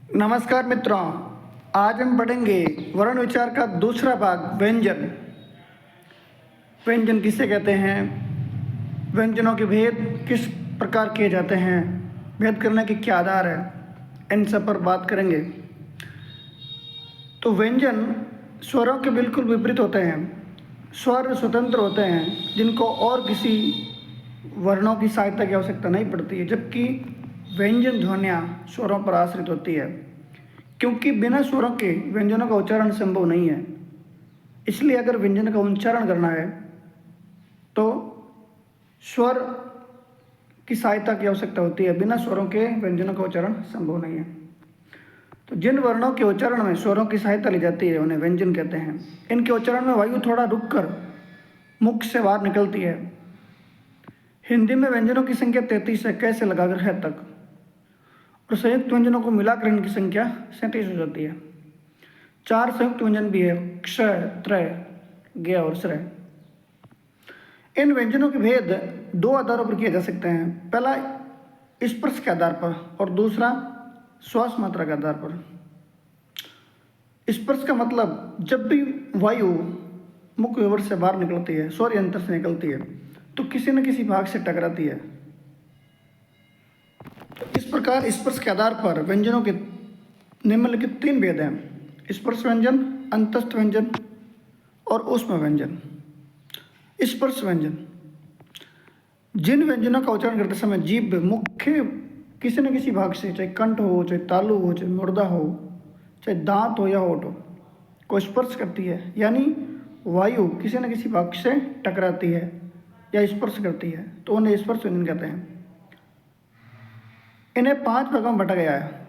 नमस्कार मित्रों, आज हम पढ़ेंगे वर्ण विचार का दूसरा भाग व्यंजन। व्यंजन किसे कहते हैं, व्यंजनों के भेद किस प्रकार किए जाते हैं, भेद करने के क्या आधार है, इन सब पर बात करेंगे। तो व्यंजन स्वरों के बिल्कुल विपरीत होते हैं। स्वर स्वतंत्र होते हैं जिनको और किसी वर्णों की सहायता की आवश्यकता नहीं पड़ती है, जबकि व्यंजन ध्वनियाँ स्वरों पर आश्रित होती है। क्योंकि बिना स्वरों के व्यंजनों का उच्चारण संभव नहीं है, इसलिए अगर व्यंजन का उच्चारण करना है तो स्वर की सहायता की आवश्यकता होती है। बिना स्वरों के व्यंजनों का उच्चारण संभव नहीं है। तो जिन वर्णों के उच्चारण में स्वरों की सहायता ली जाती है उन्हें व्यंजन कहते हैं। इनके उच्चारण में वायु थोड़ा रुककर मुख से बाहर निकलती है। हिंदी में व्यंजनों की संख्या 33 है, क से लगाकर है तक, और संयुक्त व्यंजनों को मिलाकर इनकी संख्या 37 हो जाती है। 4 संयुक्त व्यंजन भी है, क्ष, त्रय, ज्ञ और श्रय। इन व्यंजनों के भेद दो आधारों पर किए जा सकते हैं। पहला स्पर्श के आधार पर और दूसरा श्वास मात्रा के आधार पर। स्पर्श का मतलब जब भी वायु मुख विवर से बाहर निकलती है, स्वर यंत्र से निकलती है, तो किसी न किसी भाग से टकराती है। तो इस प्रकार स्पर्श के आधार पर व्यंजनों के निम्नलिखित 3 भेद हैं: स्पर्श व्यंजन, अंतस्थ व्यंजन और ऊष्म व्यंजन। स्पर्श व्यंजन जिन व्यंजनों का उच्चारण करते समय जीभ मुख्य किसी न किसी भाग से, चाहे कंठ हो, चाहे तालु हो, चाहे मुर्दा हो, चाहे दांत हो या होठ हो, को स्पर्श करती है, यानी वायु किसी न किसी भाग से टकराती है या स्पर्श करती है, तो उन्हें स्पर्श व्यंजन कहते हैं। इन्हें 5 भागों में बांटा गया है।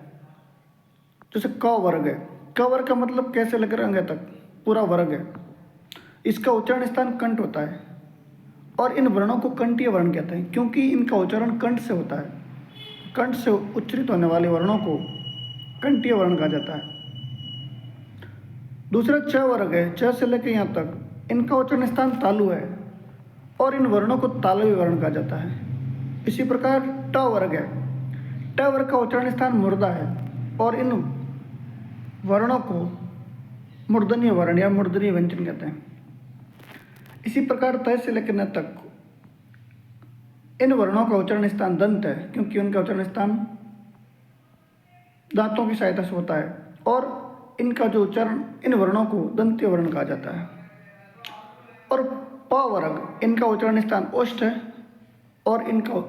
जैसे क वर्ग है। क वर्ग का मतलब कैसे लेकर अंग तक पूरा वर्ग है। इसका उच्चारण स्थान कंठ होता है और इन वर्णों को कंठीय वर्ण कहते हैं, क्योंकि इनका उच्चारण कंठ से होता है। कंठ से उच्चरित होने वाले वर्णों को कंठीय वर्ण कहा जाता है। दूसरा च वर्ग है। च से लेकर यहाँ तक इनका उच्चारण स्थान तालु है और इन वर्णों को तालवी वर्ण कहा जाता है। इसी प्रकार ट वर्ग है। ट वर्ग का उच्चारण स्थान मुर्दा है और इन वर्णों को मूर्धन्य वर्ण या मूर्धन्य व्यंजन कहते हैं। इसी प्रकार तय से लेकर न तक इन वर्णों का उच्चारण स्थान दंत है, क्योंकि उनका उच्चारण स्थान दांतों की सहायता से होता है और इनका जो उच्चारण इन वर्णों को दंत्य वर्ण कहा जाता है। और प वर्ग इनका उच्चारण स्थान ओष्ठ है और इनका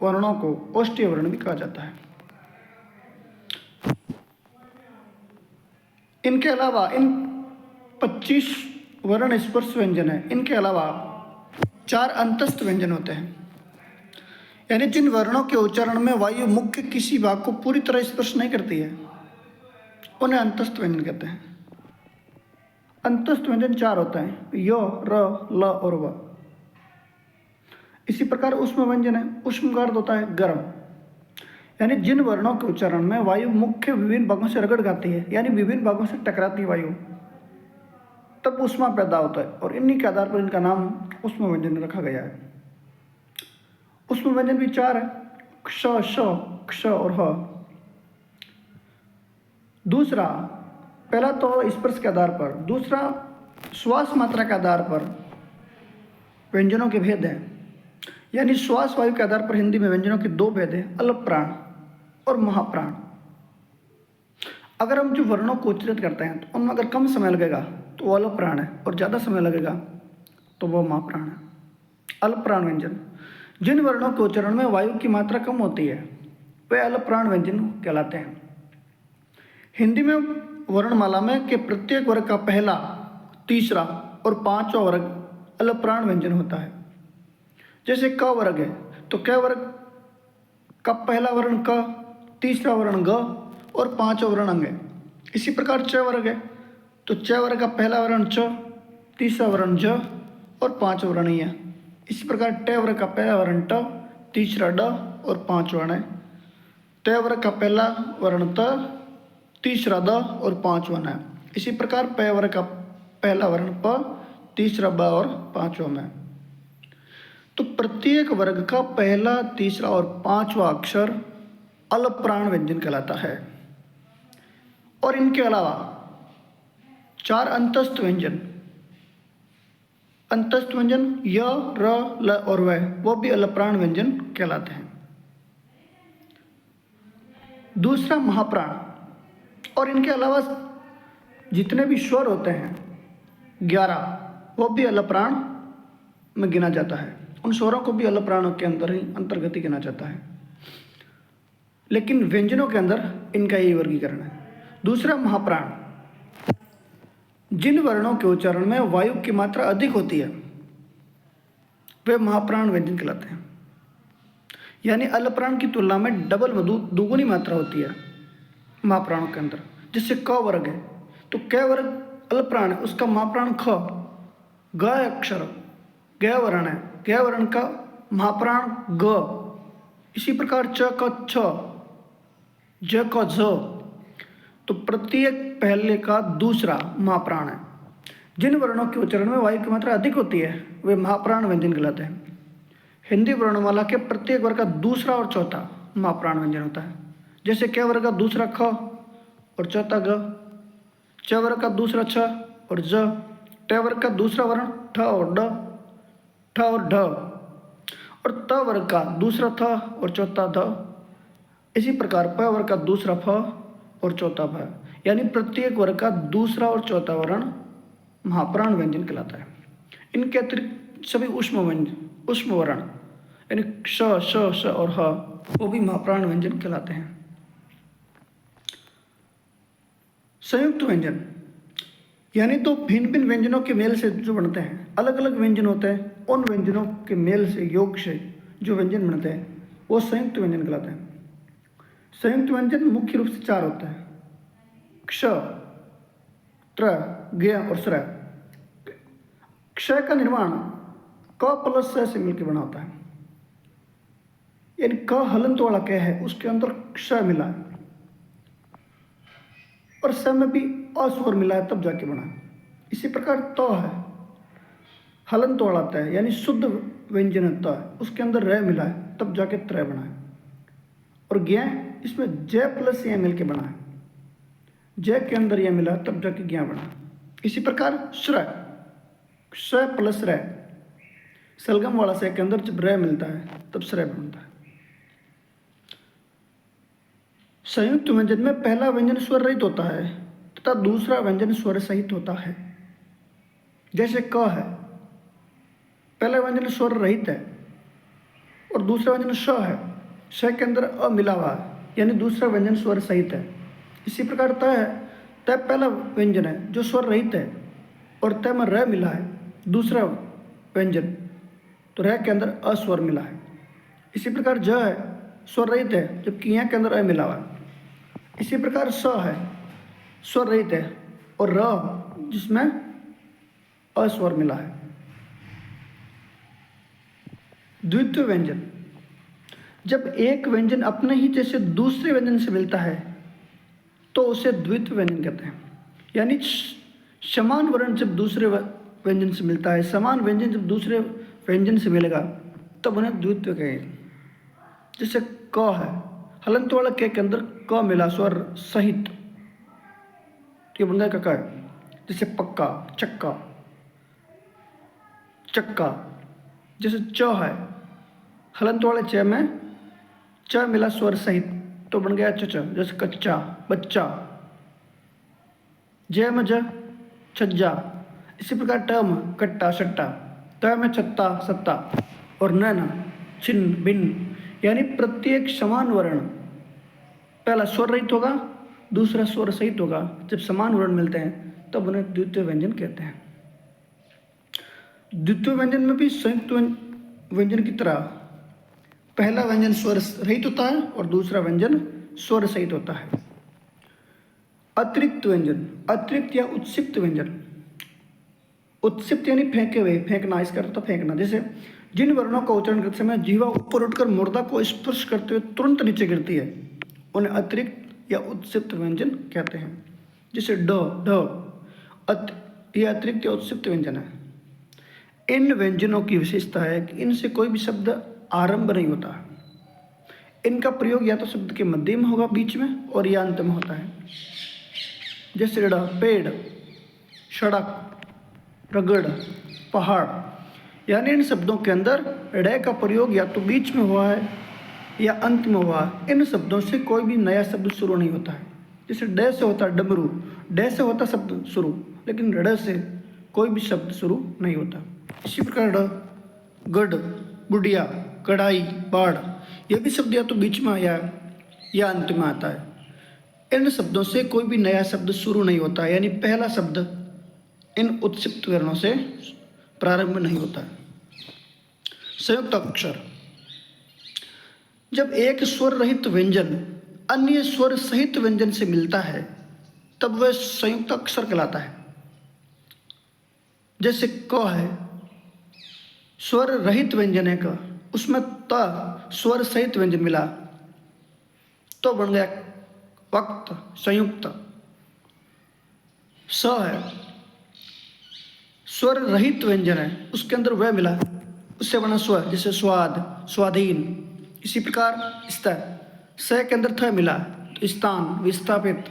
वर्णों को ओष्ठीय वर्ण भी कहा जाता है। इनके अलावा इन 25 वर्ण स्पर्श व्यंजन है। इनके अलावा 4 अंतस्थ व्यंजन होते हैं, यानी जिन वर्णों के उच्चारण में वायु मुख्य किसी भाग को पूरी तरह स्पर्श नहीं करती है, उन्हें अंतस्थ व्यंजन कहते हैं। अंतस्थ व्यंजन 4 होते हैं: य, र, ल और व। इसी प्रकार ऊष्म व्यंजन है। ऊष्म का अर्थ होता है गर्म, यानी जिन वर्णों के उच्चारण में वायु मुख्य विभिन्न भागों से रगड़ खाती है, यानी विभिन्न भागों से टकराती है वायु, तब ऊष्मा पैदा होता है और इन्हीं के आधार पर इनका नाम ऊष्म व्यंजन रखा गया है। ऊष्म व्यंजन भी 4 है: क्ष, श, क्ष और ह। दूसरा, पहला तो स्पर्श के आधार पर, दूसरा श्वास मात्रा के आधार पर व्यंजनों के भेद हैं। यानी श्वास वायु के आधार पर हिंदी में व्यंजनों के 2 भेद हैं: अल्प प्राण और महाप्राण। अगर हम जो वर्णों को उच्चारित करते हैं तो उनमें अगर कम समय लगेगा तो वो अल्प प्राण है और ज़्यादा समय लगेगा तो वो महाप्राण है। अल्प प्राण व्यंजन जिन वर्णों के उच्चारण में वायु की मात्रा कम होती है वे अल्प प्राण व्यंजन कहलाते हैं। हिंदी में वर्णमाला में के प्रत्येक वर्ग का पहला, तीसरा और 5वां वर्ग अल्प प्राण व्यंजन होता है। जैसे क वर्ग है तो क वर्ग का पहला वर्ण क, तीसरा वर्ण ग और 5वां वर्ण अंग है। इसी प्रकार च वर्ग है तो च वर्ग का पहला वर्ण च, तीसरा वर्ण ज और 5वां वर्ण है। इसी प्रकार ट वर्ग का पहला वर्ण ट, तीसरा ड और 5वां वर्ण है। त वर्ग का पहला वर्ण त, तीसरा द और 5वां है। इसी प्रकार प वर्ग का पहला वर्ण प, तीसरा ब और 5वां है। तो प्रत्येक वर्ग का पहला, तीसरा और 5वां अक्षर अल्प प्राण व्यंजन कहलाता है। और इनके अलावा 4 अंतस्थ व्यंजन, अंतस्थ व्यंजन य, र, ल और व, वो भी अलप्राण व्यंजन कहलाते हैं। दूसरा महाप्राण, और इनके अलावा जितने भी स्वर होते हैं 11, वो भी अलप्राण में गिना जाता है। उन स्वरों को भी अलप्राणों के अंदर ही अंतर्गत ही गिना जाता है, लेकिन व्यंजनों के अंदर इनका यही वर्गीकरण है। दूसरा महाप्राण, जिन वर्णों के उच्चारण में वायु की मात्रा अधिक होती है वे महाप्राण व्यंजन कहलाते हैं। यानी अलप्राण की तुलना में डबल दुगुनी मात्रा होती है महाप्राणों के अंदर। जैसे क वर्ग है तो क वर्ग अलप्राण है, उसका महाप्राण ख, ग अक्षर ग वर्ण है, ग वर्ण का महाप्राण ग। इसी प्रकार च का छ, ज का झ, तो प्रत्येक पहले का दूसरा महाप्राण है। जिन वर्णों के उच्चारण में वायु की मात्रा अधिक होती है वे महाप्राण व्यंजन कहलाते हैं। हिंदी वर्णमाला के प्रत्येक वर्ग का दूसरा और चौथा महाप्राण व्यंजन होता है। जैसे क वर्ग का दूसरा ख और चौथा ग, च वर्ग का दूसरा छ और ज, ट वर्ग का दूसरा वर्ण ठ और ड, ठ और ढ, और त वर्ग का दूसरा थ और चौथा ध। इसी प्रकार प वर्ग का दूसरा फ और चौथा भ, यानी प्रत्येक वर्ग का दूसरा और चौथा वर्ण महाप्राण व्यंजन कहलाता है। इनके अतिरिक्त सभी उष्म व्यंजन, उष्म वर्ण यानी श, श, श और ह, वो भी महाप्राण व्यंजन कहलाते हैं। संयुक्त व्यंजन यानी तो भिन्न भिन्न व्यंजनों के मेल से जो बनते हैं, अलग अलग व्यंजन होते हैं, उन व्यंजनों के मेल से, योग से जो व्यंजन बनते हैं वो संयुक्त व्यंजन कहलाते हैं। संयुक्त व्यंजन मुख्य रूप से 4 होते हैं, क्ष, त्र, ज्ञ और श्र। क्ष का निर्माण क प्लस स से मिलकर बना होता है, यानी क हलंत वाला क है उसके अंदर क्ष मिला है और स में भी अस्वर मिला है तब जाके बना। इसी प्रकार त है हलंत वाला त है, यानी शुद्ध व्यंजन है त है, उसके अंदर र मिला है तब जाके त्र बना है। और ज्ञ, इसमें ज प्लस य मिल के बना है, ज के अंदर यह मिला तब जाके ज्ञ बना। इसी प्रकार श्र, स प्लस र, सलगम वाला से के अंदर जब र मिलता है तब श्र बनता है। संयुक्त व्यंजन में पहला व्यंजन स्वर रहित होता है तथा दूसरा व्यंजन स्वर सहित होता है। जैसे क है, पहला व्यंजन स्वर रहित है और दूसरा व्यंजन श है, श के अंदर अ मिला हुआ है, यानी दूसरा व्यंजन स्वर सहित है। इसी प्रकार त है, त पहला व्यंजन है जो स्वर रहित है और त में र मिला है दूसरा व्यंजन, तो र के अंदर अस्वर मिला है। इसी प्रकार ज है, स्वर रहित है जबकि यहाँ के अंदर अ मिला हुआ है। इसी प्रकार स है, स्वर रहित है और र जिसमें अस्वर मिला है। द्वितीय व्यंजन, जब एक व्यंजन अपने ही जैसे दूसरे व्यंजन से मिलता है तो उसे द्वितीय व्यंजन कहते हैं। यानी समान वर्ण जब दूसरे व्यंजन से मिलता है, समान व्यंजन जब दूसरे व्यंजन से मिलेगा तब उन्हें द्वितीय कहेंगे। जैसे क है, हलंत वाला के अंदर क मिला स्वर सहित, तो ये बन जाएगा क। जैसे पक्का, चक्का, चक्का। जैसे च है, हलंत वाले च में च मिला स्वर सहित तो बन गया चच। जैसे कच्चा, बच्चा। ज में ज, छज्जा। इसी प्रकार ट में कट्टा, सट्टा, त में छत्ता, सत्ता और न छिन्न, भिन्न। यानी प्रत्येक समान वर्ण पहला स्वर रहित होगा, दूसरा स्वर सहित होगा। जब समान वर्ण मिलते हैं तब उन्हें द्वितीय व्यंजन कहते हैं। द्वितीय व्यंजन में भी संयुक्त व्यंजन की तरह पहला व्यंजन स्वर रहित होता है और दूसरा व्यंजन स्वर सहित होता है। अतिरिक्त व्यंजन, अतिरिक्त या उत्सिप्त व्यंजन। उत्सिप्त यानी फेंके हुए, फेंकना, इसका अर्थ फेंकना। जैसे जिन वर्णों का उच्चारण करते समय जीवा ऊपर उठकर मुर्दा को स्पर्श करते हुए तुरंत नीचे गिरती है उन्हें अतिरिक्त या उत्सिप्त व्यंजन कहते हैं। जैसे ड, ढ, यह अतिरिक्त या उत्सिप्त व्यंजन है। इन व्यंजनों की विशेषता है कि इनसे कोई भी शब्द आरंभ नहीं होता। इनका प्रयोग या तो शब्द के मध्य में होगा, बीच में, और या अंत में होता है। जैसे ड़ पेड़, सड़क, रगड़, पहाड़। यानी इन शब्दों के अंदर ड़ का प्रयोग या तो बीच में हुआ है या अंत में हुआ है। इन शब्दों से कोई भी नया शब्द शुरू नहीं होता है। जैसे ड से होता है डमरू, ड से होता शब्द शुरू, लेकिन ड़ से कोई भी शब्द शुरू नहीं होता। इसी प्रकार ड, गढ़, गुड़िया, कढ़ाई, बाढ़, यह भी शब्द या तो बीच में आया या अंत में आता है। इन शब्दों से कोई भी नया शब्द शुरू नहीं होता है, यानी पहला शब्द इन उत्क्षिप्त वर्णों से प्रारंभ नहीं होता है। संयुक्त अक्षर, जब एक स्वर रहित व्यंजन अन्य स्वर सहित व्यंजन से मिलता है तब वह संयुक्त अक्षर कहलाता है। जैसे क है, स्वर रहित व्यंजन है क, उसमें त स्वर सहित व्यंजन मिला तो बन गया वक्त, संयुक्त। स है, स्वर रहित व्यंजन है, उसके अंदर वह मिला, उससे बना स्वर, जैसे स्वाद, स्वाधीन। इसी प्रकार स्तर, स के अंदर थ मिला तो स्थान, विस्थापित,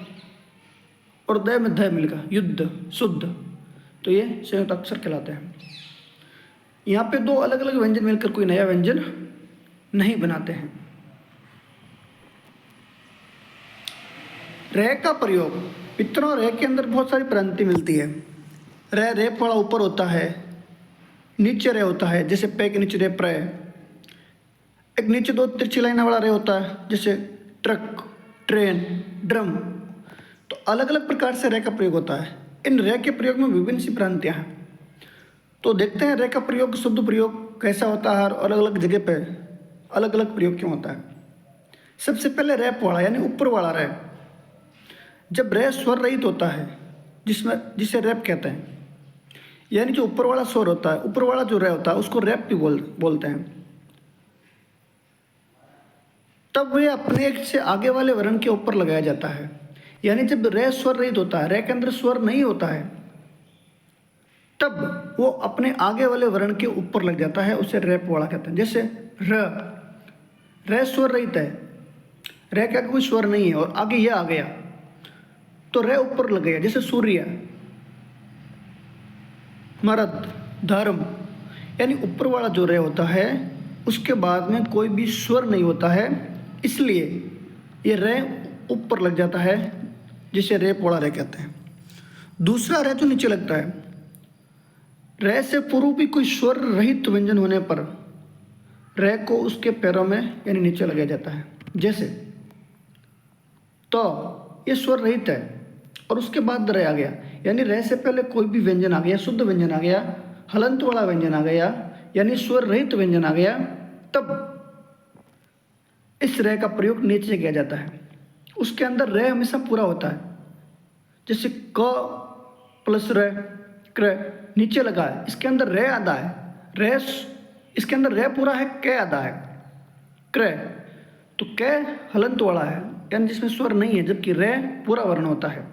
और द में ध मिल गया, युद्ध, शुद्ध। तो ये संयुक्त अक्षर कहलाते हैं। यहाँ पे दो अलग अलग व्यंजन मिलकर कोई नया व्यंजन नहीं बनाते हैं। रे का प्रयोग, पितरों रे के अंदर बहुत सारी प्रांति मिलती है। रे रेप वाला ऊपर होता है, नीचे रे होता है, जैसे पे के नीचे रे प्र। एक नीचे दो तिरछी लाइन वाला रे होता है, जैसे ट्रक, ट्रेन, ड्रम। तो अलग अलग प्रकार से रे का प्रयोग होता है। इन रे के प्रयोग में विभिन्न सी प्रांतियाँ हैं। तो देखते हैं रे का प्रयोग, शुद्ध प्रयोग कैसा होता है और अलग अलग जगह पे अलग अलग प्रयोग क्यों होता है। सबसे पहले रैप वाला यानी ऊपर वाला रे। जब रे स्वर रहित होता है जिसे रैप कहते हैं, यानी जो ऊपर वाला स्वर होता है, ऊपर वाला जो रे होता है उसको रैप भी बोलते हैं। तब वह अपने एक से आगे वाले वर्ण के ऊपर लगाया जाता है। यानी जब रे स्वर रहित होता है, रे के अंदर स्वर नहीं होता है, तब वो अपने आगे वाले वर्ण के ऊपर लग जाता है, उसे रैप वाला कहते हैं। जैसे रे स्वर रहित है, रे का कोई स्वर नहीं है और आगे यह आ गया तो रे ऊपर लग गया। जैसे सूर्य, मर्द, धर्म, यानी ऊपर वाला जो रे होता है उसके बाद में कोई भी स्वर नहीं होता है, इसलिए ये रे ऊपर लग जाता है, जिसे रेप वाला रे कहते हैं। दूसरा रे जो नीचे लगता है, रे से पूर्व भी कोई स्वर रहित व्यंजन होने पर रे को उसके पैरों में यानी नीचे लगाया जाता है। जैसे तो ये स्वर रहित है और उसके बाद रे आ गया, यानी रे से पहले कोई भी व्यंजन आ गया, शुद्ध व्यंजन आ गया, हलंत वाला व्यंजन आ गया, यानी स्वर रहित व्यंजन आ गया, तब इस रे का प्रयोग नीचे किया जाता है। उसके अंदर रे हमेशा पूरा होता है। जैसे क प्लस रे, क्र, नीचे लगा है, इसके अंदर रे आधा है, रे इसके अंदर रे पूरा है, क आधा है, क्र। तो क हलंत वाला है, यानी जिसमें स्वर नहीं है, जबकि रे पूरा वर्ण होता है।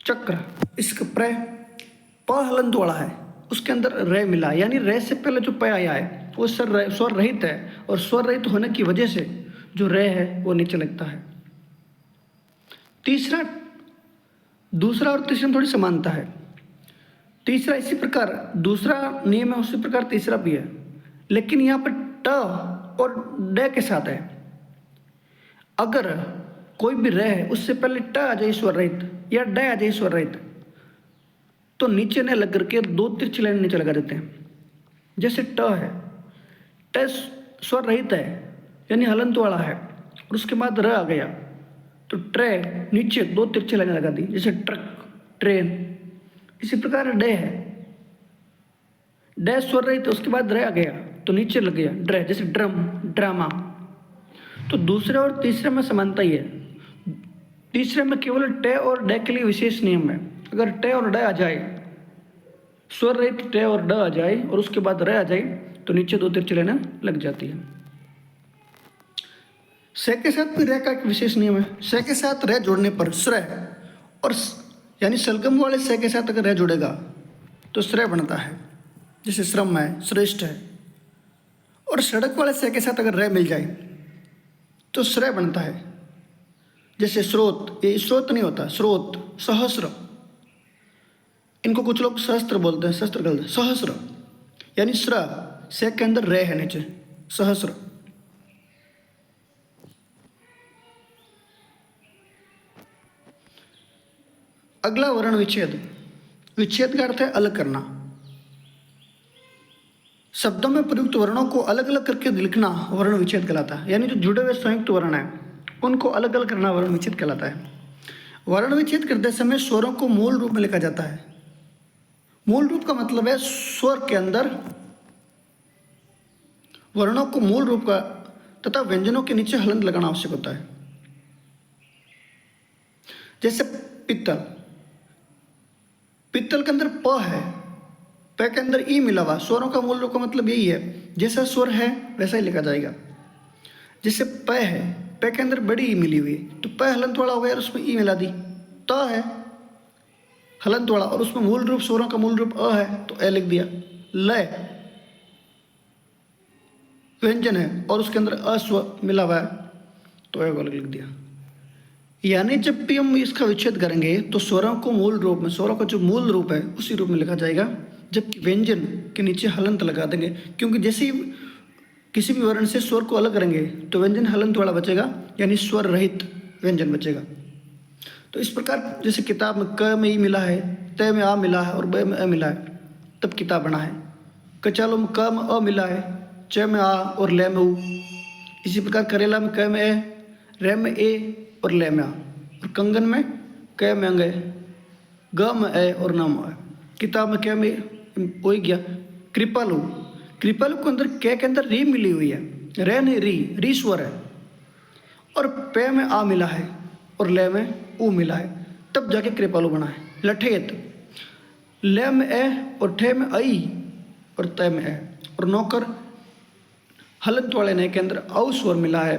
चक्र, इसका प्र प हलंत वाला है, उसके अंदर रे मिला, यानी रे से पहले जो प आया है वो स्वर रहित है, और स्वर रहित होने की वजह से जो रे है वो नीचे लगता है। दूसरा और तीसरा में थोड़ी समानता है। तीसरा इसी प्रकार दूसरा नियम है, उसी प्रकार तीसरा भी है, लेकिन यहाँ पर ट और ड के साथ है। अगर कोई भी रे है उससे पहले ट आ जाए स्वर रहित या ड आ जाए स्वर रहित, तो नीचे न लग करके दो तिरछी लाइन नीचे लगा देते हैं। जैसे ट है, ट स्वर रहित है यानी हलंत वाला है, और उसके बाद र आ गया तो ट्रे नीचे दो तिरछी लाइन लगा दी, जैसे ट्रक, ट्रेन। इसी प्रकार डे है, डे स्वर रहित, उसके बाद रे आ गया तो नीचे लग गया ड्रे, जैसे ड्रम, ड्रामा। तो दूसरे और तीसरे में समानता ही है। तीसरे में केवल टे और डे के लिए विशेष नियम है। अगर टे और डे आ जाए, स्वर रहित टे और ड आ जाए और उसके बाद रे आ जाए, तो नीचे दो तिरछी लाइन लग जाती है। से के साथ भी रे का एक विशेष नियम है। से के साथ रे जोड़ने पर श्रय, और यानी सलगम वाले से के साथ अगर रे जुड़ेगा तो श्रय बनता है, जैसे श्रम है, श्रेष्ठ है। और सड़क वाले से के साथ अगर रे मिल जाए तो श्रय बनता है, जैसे स्रोत, ये स्रोत नहीं होता, स्रोत, सहस्र, इनको कुछ लोग सहस्त्र बोलते हैं, सहस्त्र बोलते हैं, सहस्र यानी स्र से के अंदर रे है नीचे, सहस्र। अगला वर्ण विच्छेद। विच्छेद का अर्थ है अलग करना। शब्दों में प्रयुक्त वर्णों को अलग अलग करके लिखना वर्ण विच्छेद कहलाता है। यानी जो जुड़े हुए संयुक्त वर्ण हैं उनको अलग अलग करना वर्ण विच्छेद कहलाता है। वर्ण विच्छेद करते समय स्वरों को मूल रूप में लिखा जाता है। मूल रूप का मतलब है स्वर के अंदर वर्णों को मूल रूप का तथा व्यंजनों के नीचे हलंत लगाना आवश्यक होता है। जैसे पित्तल, पित्तल के अंदर प है, प के अंदर ई मिला हुआ, स्वरों का मूल रूप का मतलब यही है, जैसा स्वर है वैसा ही लिखा जाएगा। जैसे प है, प के अंदर बड़ी ई मिली हुई, तो प हलंत वाला हो गया और उसमें ई मिला दी। त है हलंत वाला और उसमें मूल रूप स्वरों का मूल रूप अ है तो ए लिख दिया। लय व्यंजन है और उसके अंदर अस्व मिला हुआ है तो ए वाला लिख दिया। यानी जब भी हम इसका विच्छेद करेंगे तो स्वरों को मूल रूप में, स्वरों का जो मूल रूप है उसी रूप में लिखा जाएगा, जबकि व्यंजन के नीचे हलंत लगा देंगे। क्योंकि जैसे ही किसी भी वर्ण से स्वर को अलग करेंगे तो व्यंजन हलंत वाला बचेगा, यानी स्वर रहित व्यंजन बचेगा। तो इस प्रकार जैसे किताब में क में ई मिला है, त में आ मिला है और ब में अ मिला है तब किताब बना है। कचालों में क में अ मिला है, च में आ और ल में उ। इसी प्रकार करेला में क में ए, रे में ए और ले में आ। और कंगन में क में अंग, ग में ए और न में आ। किताब में क में हो ही गया। कृपालु, कृपालु के अंदर क के अंदर री मिली हुई है, रे नहीं री स्वर है और पे में आ मिला है और ले में ऊ मिला है तब जाके कृपालु बना है। लठेत, ले में ए और ठे में आई और तय में ए और नौकर हलंत वाले ने के अंदर औ स्वर मिला है,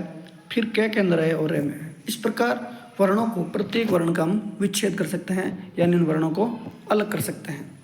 फिर क के अंदर है और रे में है। इस प्रकार वर्णों को, प्रत्येक वर्ण का हम विच्छेद कर सकते हैं, यानी उन वर्णों को अलग कर सकते हैं।